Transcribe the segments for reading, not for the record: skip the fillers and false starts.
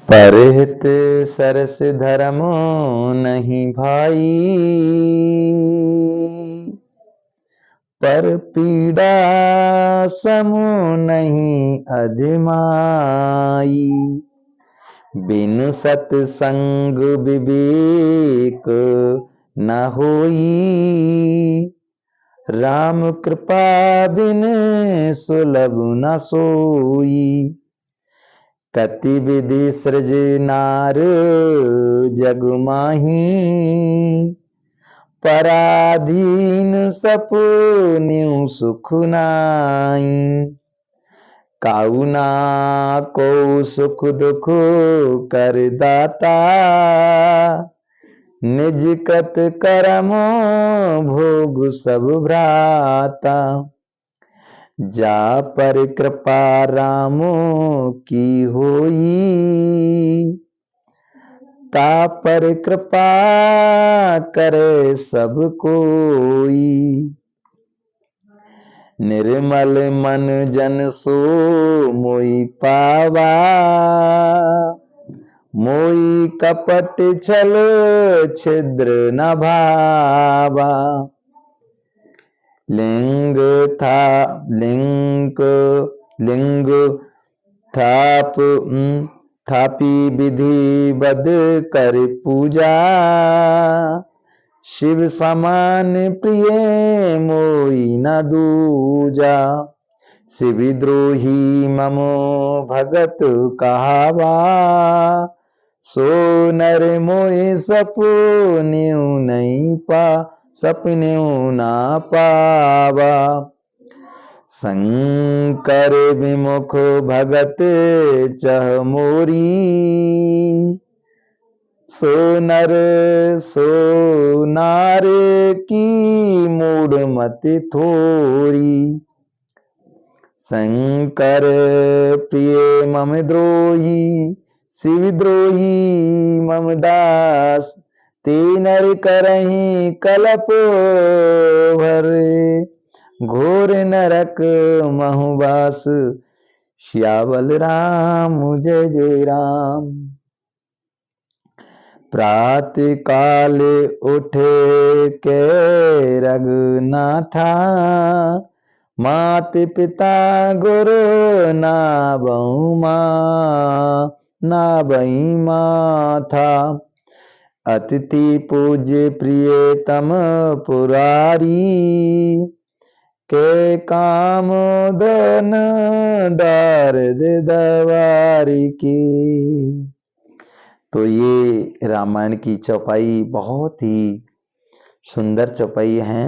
परहित सरस धर्मो नहीं भाई, पर पीड़ा समो नहीं अधिमाई। बिन सत्संग विवेक न होई, राम कृपा बिन सुलभ न सोई। कति विधि सृजनार जग माही, पराधीन सपन्यु सुख नाई। काउना को सुख दुख कर दाता, निज कृत कर्म भोग सब भ्राता। जा पर कृपा राम की होई, ता पर कृपा करे सब कोई। निर्मल मन जन सो मोई पावा, मोई कपट छल छिद्र न भावा। लिंग थापी विधि बद कर पूजा, शिव समान प्रिय मोई न दूजा। शिवद्रोही ममो भगत कहावा, सो नर मोय सपन्यु ना पावा। शंकर विमुख भगत चह मोरी, सो नर सो नार की मूढ़ मति थोरी। शंकर प्रिय मम द्रोही, शिवद्रोही मम दास। ते नर करहि कलप भरे, घोर नरक महुवास। श्यावल राम जय जय राम। प्रातः काल उठे के रघुनाथा, मात पिता गुरु ना बई माथा। अतिथि पूज्य प्रियतम पुरारी, के काम धन दारद दवारी की। तो ये रामायण की चौपाई बहुत ही सुंदर चौपाई है।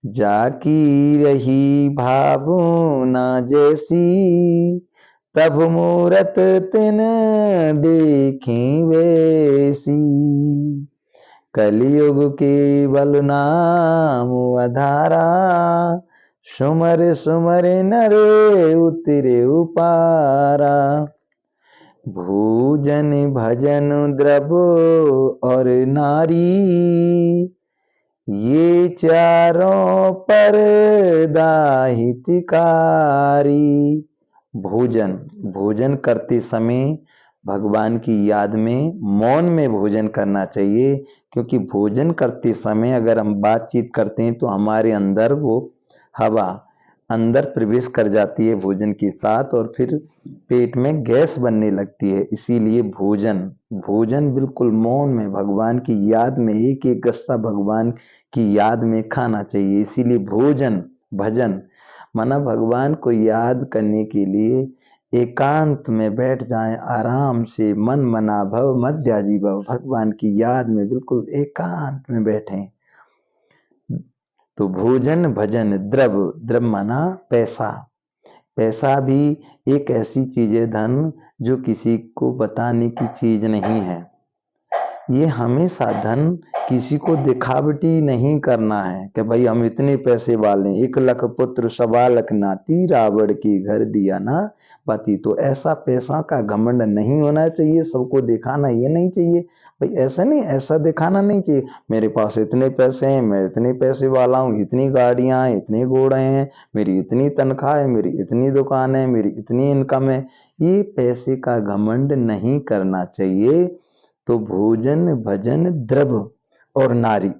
जाकी रही भावना जैसी, प्रभु मूरत तिन देखी वैसी। कलियुग केवल नाम आधारा, सुमर सुमर नर उतरे उपारा। भोजन भजन द्रव्य और नारी, ये चारों पर दाहितकारी। भोजन करते समय भगवान की याद में मौन में भोजन करना चाहिए, क्योंकि भोजन करते समय अगर हम बातचीत करते हैं तो हमारे अंदर वो हवा अंदर प्रवेश कर जाती है भोजन के साथ, और फिर पेट में गैस बनने लगती है। इसीलिए भोजन बिल्कुल मौन में भगवान की याद में एक एक गस्सा भगवान की याद में खाना चाहिए। इसीलिए भोजन भजन माना भगवान को याद करने के लिए एकांत में बैठ जाएं, आराम से मन मना भव मध्याजी भव, भगवान की याद में बिल्कुल एकांत में बैठें। तो भोजन भजन द्रव्य माना पैसा भी एक ऐसी चीज है, धन जो किसी को बताने की चीज नहीं है। ये हमेशा धन किसी को दिखावटी नहीं करना है कि भाई हम इतने पैसे वाले, 1 लाख पुत्र 1.25 लाख नाती, रावण के घर दिया ना बाती। तो ऐसा पैसा का घमंड नहीं होना चाहिए, सबको दिखाना ये नहीं चाहिए। भाई ऐसा नहीं, ऐसा दिखाना नहीं कि मेरे पास इतने पैसे हैं, मैं इतने पैसे वाला हूँ, इतनी गाड़ियां हैं, इतने घोड़े हैं, मेरी इतनी तनख्वाह है, मेरी इतनी दुकान है, मेरी इतनी इनकम है। ये पैसे का घमंड नहीं करना चाहिए। तो भोजन भजन द्रव्य और नारी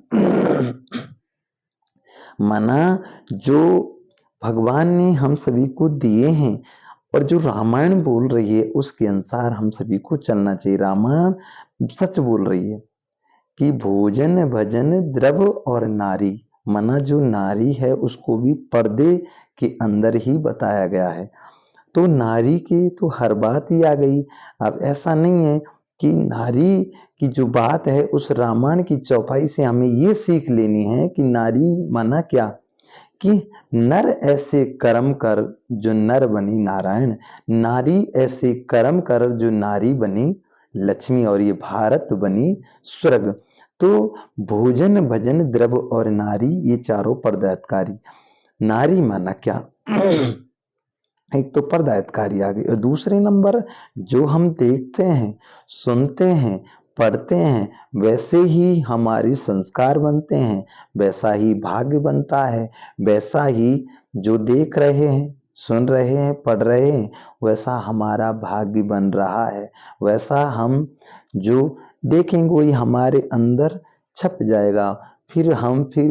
माना जो भगवान ने हम सभी को दिए हैं और जो रामायण बोल रही है उसके अनुसार हम सभी को चलना चाहिए। रामायण सच बोल रही है कि भोजन भजन द्रव्य और नारी, माना जो नारी है उसको भी पर्दे के अंदर ही बताया गया है। तो नारी की तो हर बात ही आ गई। अब ऐसा नहीं है कि नारी की जो बात है उस रामायण की चौपाई से हमें ये सीख लेनी है कि नारी माना क्या, कि नर ऐसे कर्म कर जो नर बनी नारायण, नारी ऐसे कर्म कर जो नारी बनी लक्ष्मी, और ये भारत बनी स्वर्ग। तो भोजन भजन द्रव्य और नारी ये चारों पर्दायतकारी। नारी माना क्या एक तो पर्दायतकारी आ गई, और दूसरे नंबर जो हम देखते हैं सुनते हैं पढ़ते हैं वैसे ही हमारे संस्कार बनते हैं, वैसा ही भाग्य बनता है, वैसा ही जो देख रहे हैं सुन रहे हैं पढ़ रहे हैं वैसा हमारा भाग्य बन रहा है। वैसा हम जो देखेंगे वही हमारे अंदर छप जाएगा, फिर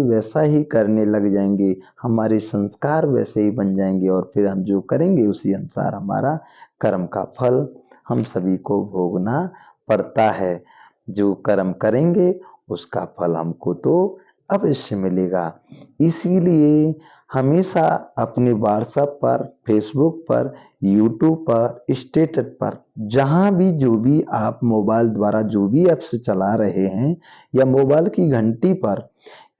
वैसा ही करने लग जाएंगे, हमारे संस्कार वैसे ही बन जाएंगे, और फिर हम जो करेंगे उसी अनुसार हमारा कर्म का फल हम सभी को भोगना पड़ता है। जो कर्म करेंगे उसका फल हमको तो अवश्य मिलेगा। इसीलिए हमेशा अपने व्हाट्सएप पर, फेसबुक पर, यूट्यूब पर, स्टेटस पर, जहां भी जो भी आप मोबाइल द्वारा जो भी ऐप्स चला रहे हैं या मोबाइल की घंटी पर,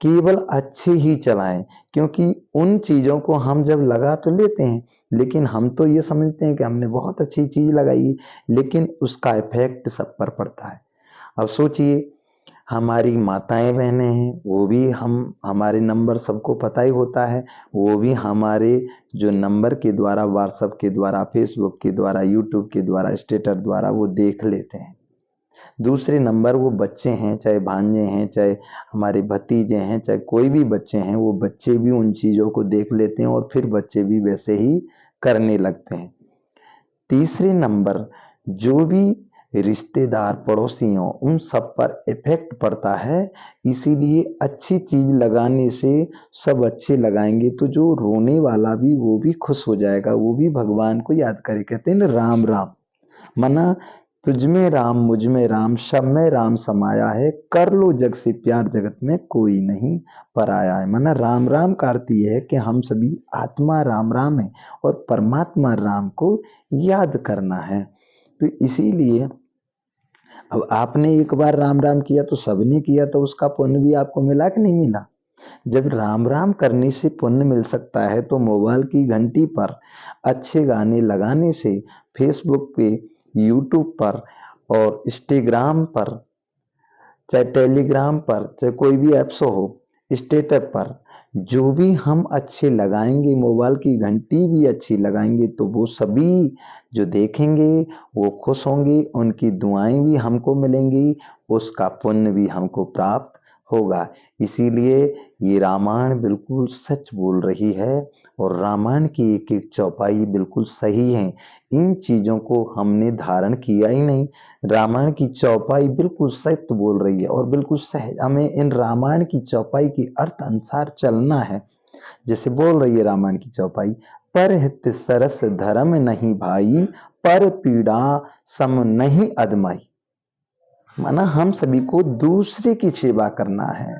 केवल अच्छे ही चलाएं। क्योंकि उन चीजों को हम जब लगा तो लेते हैं, लेकिन हम तो ये समझते हैं कि हमने बहुत अच्छी चीज लगाई, लेकिन उसका इफेक्ट सब पर पड़ता है। अब सोचिए हमारी माताएं बहनें हैं, वो भी हमारे नंबर सबको पता ही होता है, वो भी हमारे जो नंबर के द्वारा, व्हाट्सएप के द्वारा, फेसबुक के द्वारा, यूट्यूब के द्वारा, स्टेटस द्वारा वो देख लेते हैं। दूसरे नंबर वो बच्चे हैं, चाहे भांजे हैं, चाहे हमारे भतीजे हैं, चाहे कोई भी बच्चे हैं, वो बच्चे भी उन चीजों को देख लेते हैं और फिर बच्चे भी वैसे ही करने लगते हैं। तीसरे नंबर जो भी रिश्तेदार पड़ोसी हों उन सब पर इफेक्ट पड़ता है। इसीलिए अच्छी चीज लगाने से सब अच्छे लगाएंगे तो जो रोने वाला भी वो भी खुश हो जाएगा, वो भी भगवान को याद करे। कहते हैं ना राम राम, मना तुझ में राम मुझ में राम सब में राम समाया है, कर लो जग से प्यार जगत में कोई नहीं पराया है। मना राम राम का अर्थ यह है कि हम सभी आत्मा राम राम है और परमात्मा राम को याद करना है। तो इसीलिए अब आपने एक बार राम राम किया तो सबने किया, तो उसका पुण्य भी आपको मिला कि नहीं मिला। जब राम राम करने से पुण्य मिल सकता है तो मोबाइल की घंटी पर अच्छे गाने लगाने से, फेसबुक पे, यूट्यूब पर और इंस्टाग्राम पर, चाहे टेलीग्राम पर, चाहे कोई भी ऐप्स हो, स्टेटस पर जो भी हम अच्छे लगाएंगे, मोबाइल की घंटी भी अच्छी लगाएंगे, तो वो सभी जो देखेंगे वो खुश होंगे, उनकी दुआएं भी हमको मिलेंगी, उसका पुण्य भी हमको प्राप्त होगा। इसीलिए ये रामायण बिल्कुल सच बोल रही है और रामायण की एक एक चौपाई बिल्कुल सही है। इन चीजों को हमने धारण किया ही नहीं। रामायण की चौपाई बिल्कुल सत्य बोल रही है और बिल्कुल सहज हमें इन रामायण की चौपाई की अर्थ अनुसार चलना है। जैसे बोल रही है रामायण की चौपाई, पर हित सरस धर्म नहीं भाई, पर पीड़ा सम नहीं अदमाई। माना हम सभी को दूसरे की सेवा करना है,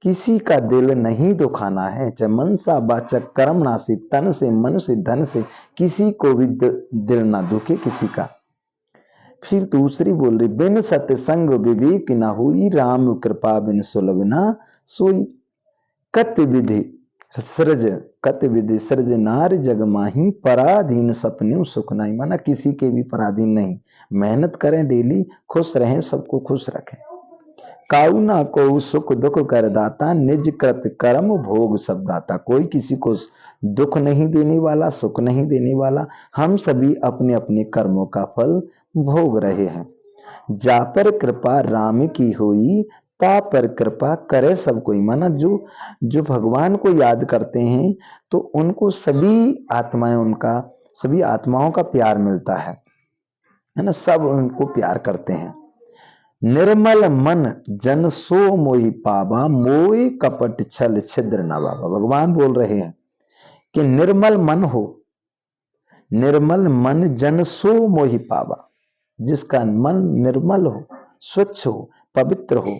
किसी का दिल नहीं दुखाना है, चाहे मनसा वाचक कर्म ना से, तन से मन से धन से, किसी को भी दिल ना दुखे किसी का। फिर दूसरी बोल रही, बिन सत्संग विवेक न हुई, राम कृपा बिन सुलभ ना सोई। कत विधि सृज कत विधि सृज नार जग माही, पराधीन सपने सुख नहीं। माना किसी के भी पराधीन नहीं, मेहनत करें डेली, खुश रहें, सबको खुश रखें। काऊ ना को सुख दुख कर दाता, निज कृत कर्म भोग सब दाता। कोई किसी को दुख नहीं देने वाला, सुख नहीं देने वाला, हम सभी अपने अपने कर्मों का फल भोग रहे हैं। जा पर कृपा राम की होई, ता पर कृपा करे सब कोई। माना जो जो भगवान को याद करते हैं तो उनको सभी आत्माएं, उनका सभी आत्माओं का प्यार मिलता है ना, सब उनको प्यार करते हैं। निर्मल मन जन सो मोहि पावा, मोहि कपट छल छिद्र न बाबा। भगवान बोल रहे हैं कि निर्मल मन हो, निर्मल मन जन सो मोहि पावा, जिसका मन निर्मल हो, स्वच्छ हो, पवित्र हो,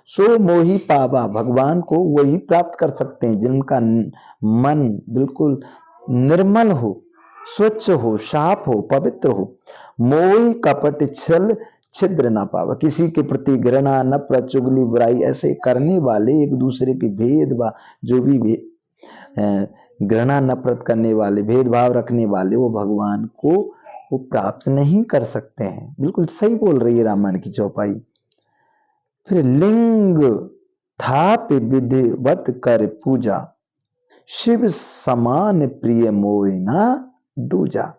सो मोहि पावा, भगवान को वही प्राप्त कर सकते हैं जिनका मन बिल्कुल निर्मल हो, स्वच्छ हो, साफ हो, पवित्र हो। मोहि कपट छल छिद्र ना पावा, किसी के प्रति घृणा, नफरत, चुगली, बुराई ऐसे करने वाले, एक दूसरे के भेदभाव, जो भी घृणा नफरत करने वाले, भेदभाव रखने वाले, वो भगवान को वो प्राप्त नहीं कर सकते हैं। बिल्कुल सही बोल रही है रामायण की चौपाई। फिर लिंग थाप विधिवत कर पूजा, शिव समान प्रिय मोय ना दूजा।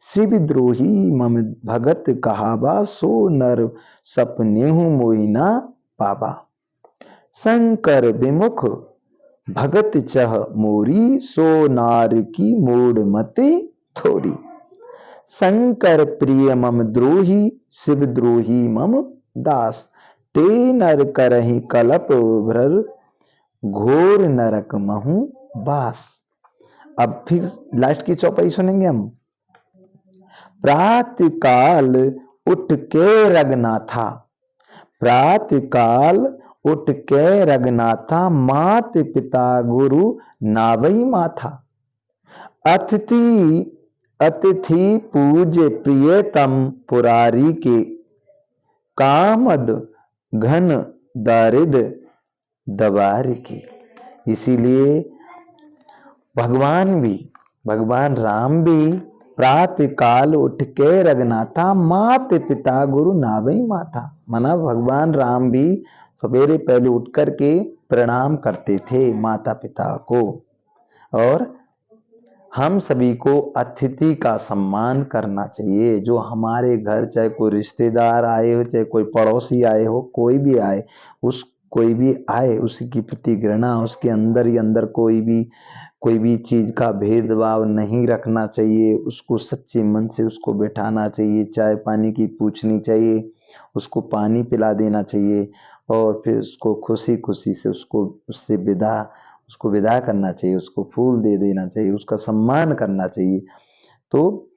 शिव द्रोही मम भगत कहावा, सो नर सपनेहु मोहि ना पावा। शंकर विमुख भगत चह मोरी, सो नार की मोड़ मते थोड़ी। शंकर प्रिय मम द्रोही, शिव द्रोही मम दास। ते नर करहि कलप भ्रर, घोर नरक महु बास। अब फिर लास्ट की चौपाई सुनेंगे हम। प्रातः काल उठ के रघुनाथा, प्रातः काल उठ के रघुनाथा, मात पिता गुरु नावई माथा। अतिथि अतिथि पूज्य प्रियतम पुरारी के, कामद घन दारिद दबार की। इसीलिए भगवान भी, भगवान राम भी प्रातः काल उठ के रघुनाथा, मात पिता गुरु नावई माथा। माना भगवान राम भी सवेरे पहले उठ करके प्रणाम करते थे माता पिता को। और हम सभी को अतिथि का सम्मान करना चाहिए। जो हमारे घर, चाहे कोई रिश्तेदार आए हो, चाहे कोई पड़ोसी आए हो, कोई भी आए, कोई भी आए, उसकी प्रति घृणा, उसके अंदर ही अंदर कोई भी चीज का भेदभाव नहीं रखना चाहिए। उसको सच्चे मन से उसको बैठाना चाहिए, चाय पानी की पूछनी चाहिए, उसको पानी पिला देना चाहिए, और फिर उसको खुशी खुशी से उसको विदा करना चाहिए, उसको फूल दे देना चाहिए, उसका सम्मान करना चाहिए। तो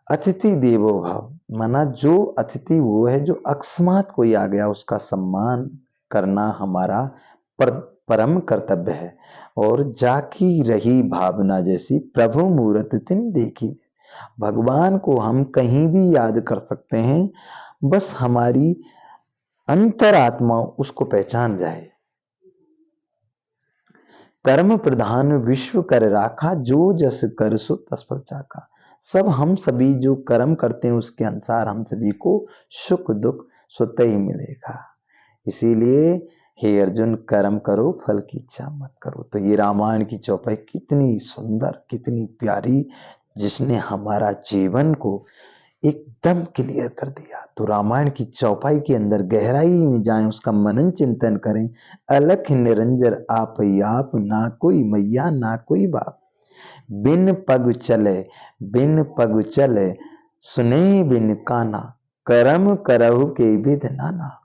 अतिथि देवो भव, माना जो अतिथि वो है जो अकस्मात कोई आ गया, उसका सम्मान करना हमारा परम कर्तव्य है। और जाकी रही भावना जैसी, प्रभु मूरत तिन देखी। भगवान को हम कहीं भी याद कर सकते हैं, बस हमारी अंतरात्मा उसको पहचान जाए। कर्म प्रधान विश्व कर राखा, जो जस कर सो तस फल चाखा। सब हम सभी जो कर्म करते हैं उसके अनुसार हम सभी को सुख दुख स्वतः ही मिलेगा। इसीलिए हे अर्जुन, कर्म करो, फल की इच्छा मत करो। तो ये रामायण की चौपाई कितनी सुंदर, कितनी प्यारी, जिसने हमारा जीवन को एकदम क्लियर कर दिया। तो रामायण की चौपाई के अंदर गहराई में जाएं, उसका मनन चिंतन करें। अलख निरंजन आप आप, ना कोई मैया ना कोई बाप। बिन पग चले, बिन पग चले, सुने बिन काना, करम करहु के विध नाना।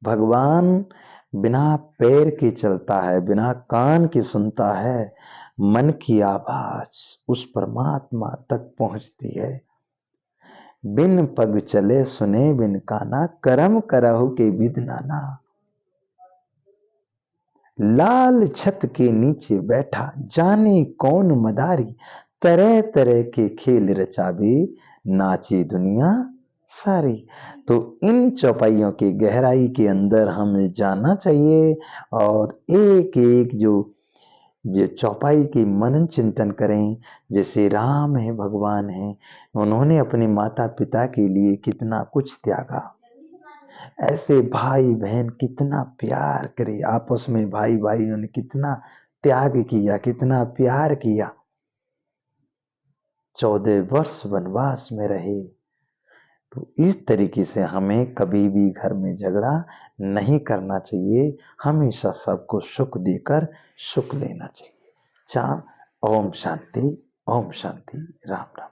भगवान बिना पैर के चलता है, बिना कान के सुनता है, मन की आवाज उस परमात्मा तक पहुंचती है। बिन पग चले, सुने बिन काना, करम करहु के विध नाना। लाल छत के नीचे बैठा, जाने कौन मदारी, तरह तरह के खेल रचावे, नाचे दुनिया सारी। तो इन चौपाइयों की गहराई के अंदर हमें जाना चाहिए, और एक एक जो चौपाई की मनन चिंतन करें। जैसे राम है, भगवान है, उन्होंने अपने माता पिता के लिए कितना कुछ त्यागा। ऐसे भाई बहन कितना प्यार करे आपस में, भाई भाइयों ने कितना त्याग किया, कितना प्यार किया। 14 वर्ष वनवास में रहे, तो इस तरीके से हमें कभी भी घर में झगड़ा नहीं करना चाहिए, हमेशा सबको सुख देकर सुख लेना चाहिए। ओम शांति, ओम शांति, राम राम।